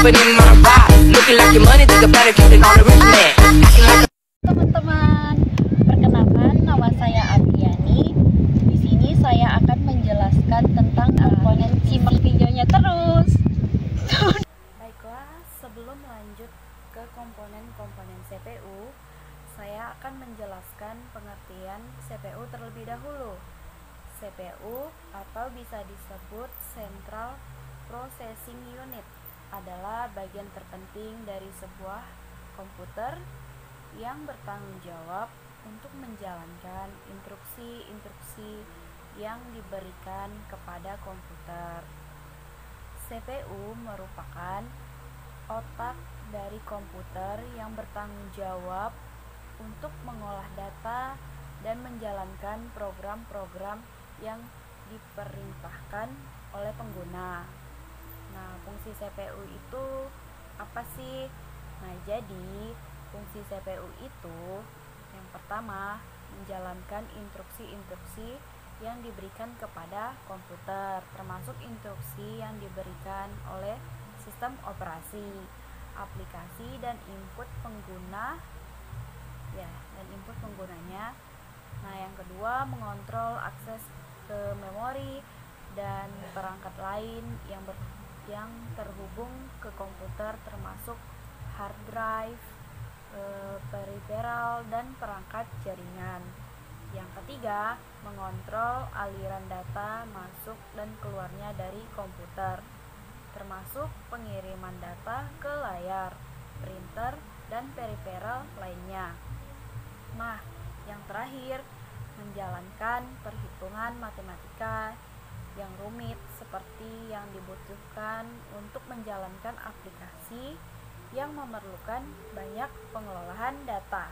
it in my ride. Looking like your money, think about it, keep it on the rich man. Acting like Teman-teman, perkenalkan nama saya Apriani. Di sini saya akan menjelaskan tentang komponen. Simak videonya terus. Baiklah, sebelum lanjut ke komponen-komponen CPU, saya akan menjelaskan pengertian CPU terlebih dahulu. CPU atau bisa disebut Central Processing Unit adalah bagian terpenting dari sebuah komputer yang bertanggung jawab untuk menjalankan instruksi-instruksi yang diberikan kepada komputer. CPU merupakan otak dari komputer yang bertanggung jawab untuk mengolah data dan menjalankan program-program yang diperintahkan oleh pengguna. Nah, fungsi CPU itu apa sih? Nah, jadi fungsi CPU itu yang pertama, menjalankan instruksi-instruksi yang diberikan kepada komputer, termasuk instruksi yang diberikan oleh sistem operasi, aplikasi dan input pengguna dan input penggunanya. Nah, yang kedua, mengontrol akses ke memori dan perangkat lain yang terhubung ke komputer, termasuk hard drive, peripheral dan perangkat jaringan. Yang ketiga, mengontrol aliran data masuk dan keluarnya dari komputer, termasuk pengiriman data ke layar, printer, dan peripheral lainnya. Nah, yang terakhir, menjalankan perhitungan matematika yang rumit seperti yang dibutuhkan untuk menjalankan aplikasi yang memerlukan banyak pengelolaan data.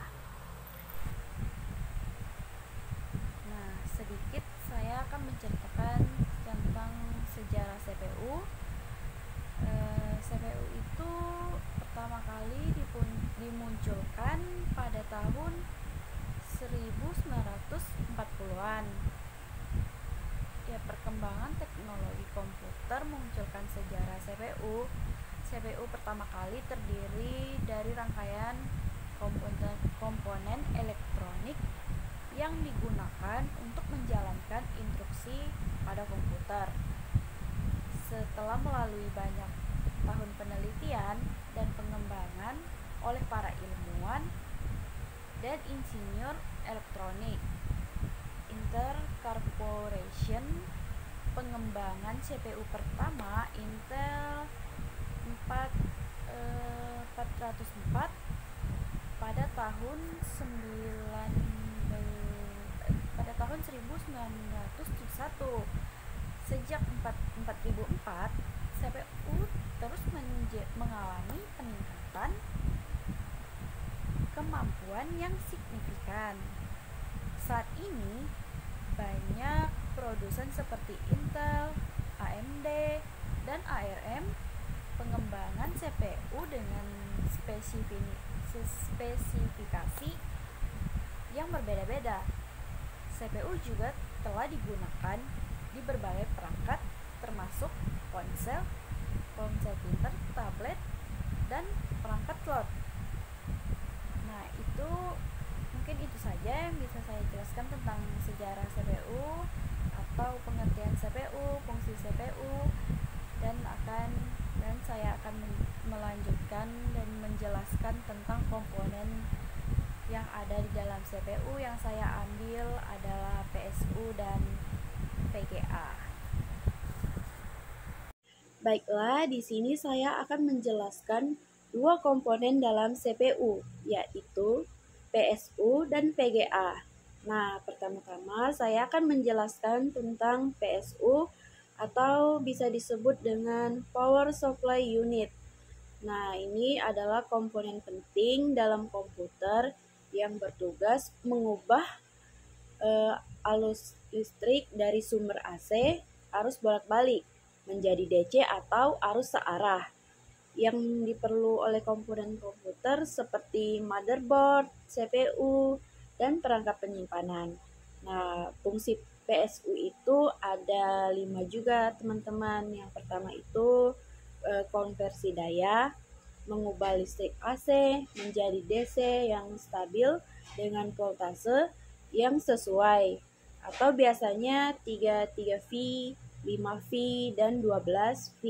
Nah, sedikit saya akan menceritakan tentang sejarah CPU. CPU itu pertama kali dimunculkan pada tahun 1940-an. Ya, perkembangan teknologi komputer memunculkan sejarah CPU. CPU pertama kali terdiri dari rangkaian komponen elektronik yang digunakan untuk menjalankan instruksi pada komputer. Setelah melalui banyak tahun penelitian dan pengembangan oleh para ilmuwan dan insinyur elektronik, Intel Corporation, pengembangan CPU pertama Intel 404 pada tahun 1971. Sejak 4004, CPU terus mengalami peningkatan kemampuan yang signifikan. Saat ini banyak produsen seperti Intel, AMD, dan ARM pengembangan CPU dengan spesifikasi yang berbeda-beda. CPU juga telah digunakan di berbagai perangkat, termasuk ponsel pintar, tablet, dan perangkat cloud. Nah, mungkin itu saja yang bisa saya jelaskan tentang sejarah CPU atau pengertian CPU, fungsi CPU, dan saya akan melanjutkan dan menjelaskan tentang komponen yang ada di dalam CPU. Yang saya ambil adalah PSU dan VGA. Baiklah, di sini saya akan menjelaskan dua komponen dalam CPU, yaitu PSU dan VGA. Nah, pertama-tama saya akan menjelaskan tentang PSU atau bisa disebut dengan Power Supply Unit. Nah, ini adalah komponen penting dalam komputer yang bertugas mengubah arus listrik dari sumber AC, arus bolak-balik, menjadi DC atau arus searah. Yang diperlu oleh komponen komputer seperti motherboard, CPU, dan perangkat penyimpanan. Nah, fungsi PSU itu ada 5 juga, teman-teman. Yang pertama itu konversi daya, mengubah listrik AC menjadi DC yang stabil dengan voltase yang sesuai, atau biasanya 33V, 5V, dan 12V.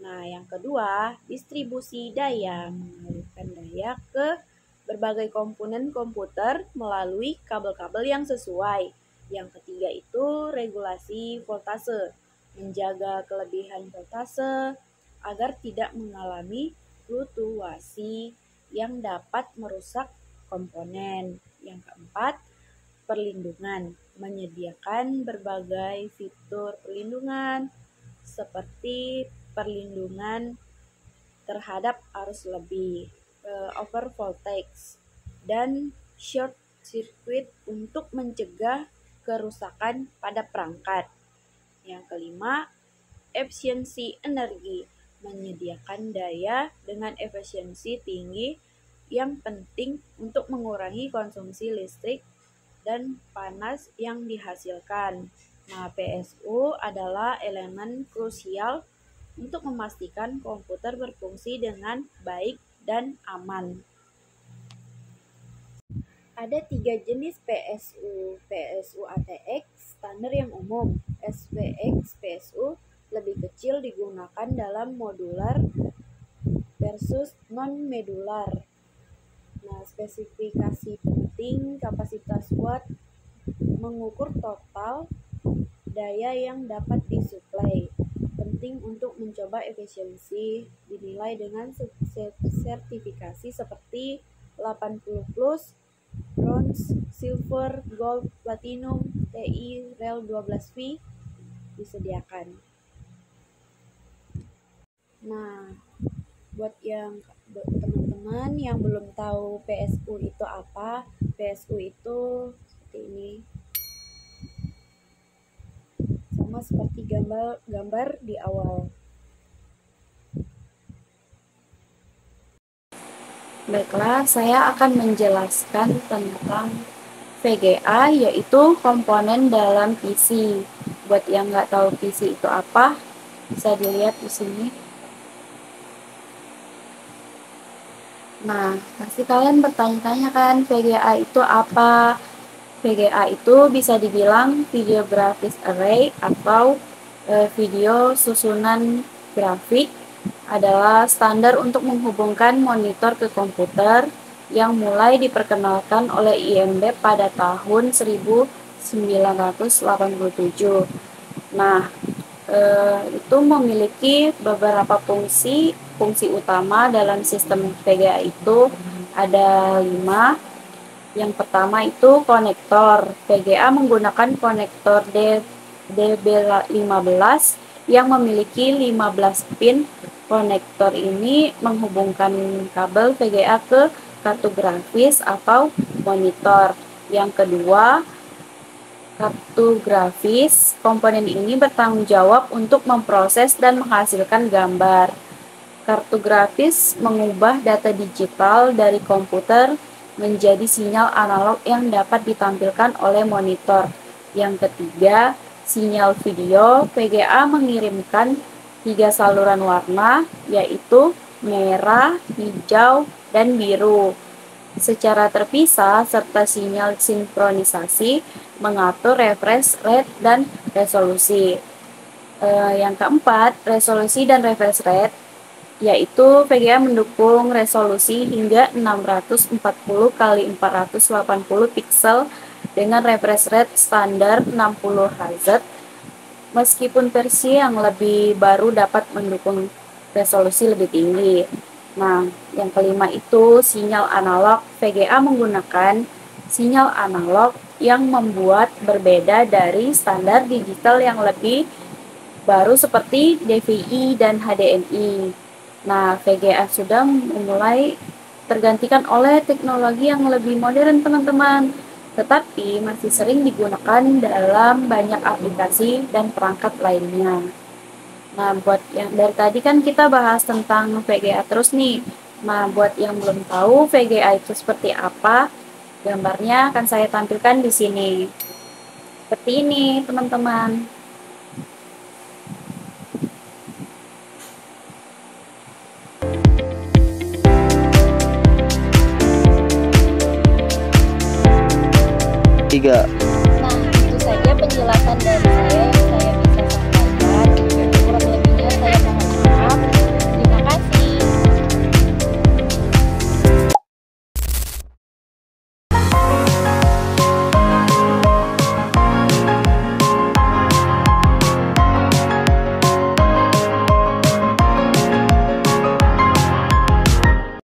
Nah, yang kedua, distribusi daya, mengalirkan daya ke berbagai komponen komputer melalui kabel-kabel yang sesuai. Yang ketiga itu regulasi voltase, menjaga kelebihan voltase agar tidak mengalami fluktuasi yang dapat merusak komponen. Yang keempat, perlindungan, menyediakan berbagai fitur perlindungan seperti perlindungan terhadap arus lebih, overvoltage, dan short circuit untuk mencegah kerusakan pada perangkat. Yang kelima, efisiensi energi, menyediakan daya dengan efisiensi tinggi yang penting untuk mengurangi konsumsi listrik dan panas yang dihasilkan. Nah, PSU adalah elemen krusial untuk memastikan komputer berfungsi dengan baik dan aman. Ada 3 jenis PSU. PSU ATX, standar yang umum. SPX PSU lebih kecil digunakan dalam modular versus non-modular. Nah, spesifikasi penting, kapasitas watt, mengukur total daya yang dapat disuplai. Penting untuk mencoba efisiensi, dinilai dengan sertifikasi seperti 80 plus, bronze, silver, gold, platinum, TI, rel 12V disediakan. Nah, buat teman-teman yang belum tahu PSU itu apa, PSU itu seperti ini. Sama seperti gambar di awal. Baiklah, saya akan menjelaskan tentang VGA, yaitu komponen dalam PC. Buat yang nggak tahu PC itu apa, bisa dilihat di sini. Nah, pasti kalian bertanya-tanya kan, VGA itu apa? VGA itu bisa dibilang video graphics array atau video susunan grafik, adalah standar untuk menghubungkan monitor ke komputer yang mulai diperkenalkan oleh IMB pada tahun 1987. Nah, itu memiliki beberapa fungsi utama dalam sistem VGA itu ada 5. Yang pertama itu konektor. VGA menggunakan konektor DB15 yang memiliki 15 pin. Konektor ini menghubungkan kabel VGA ke kartu grafis atau monitor. Yang kedua, kartu grafis. Komponen ini bertanggung jawab untuk memproses dan menghasilkan gambar. Kartu grafis mengubah data digital dari komputer menjadi sinyal analog yang dapat ditampilkan oleh monitor. Yang ketiga, sinyal video. VGA mengirimkan 3 saluran warna, yaitu merah, hijau, dan biru, secara terpisah, serta sinyal sinkronisasi mengatur refresh rate dan resolusi. Yang keempat, resolusi dan refresh rate, yaitu VGA mendukung resolusi hingga 640 x 480 pixel dengan refresh rate standar 60 Hz, meskipun versi yang lebih baru dapat mendukung resolusi lebih tinggi. Nah, yang kelima itu sinyal analog. VGA menggunakan sinyal analog yang membuat berbeda dari standar digital yang lebih baru seperti DVI dan HDMI. Nah, VGA sudah mulai tergantikan oleh teknologi yang lebih modern, teman-teman, tetapi masih sering digunakan dalam banyak aplikasi dan perangkat lainnya. Nah, buat yang dari tadi kan kita bahas tentang VGA terus nih. Nah, buat yang belum tahu VGA itu seperti apa, gambarnya akan saya tampilkan di sini. Seperti ini, teman-teman. 3.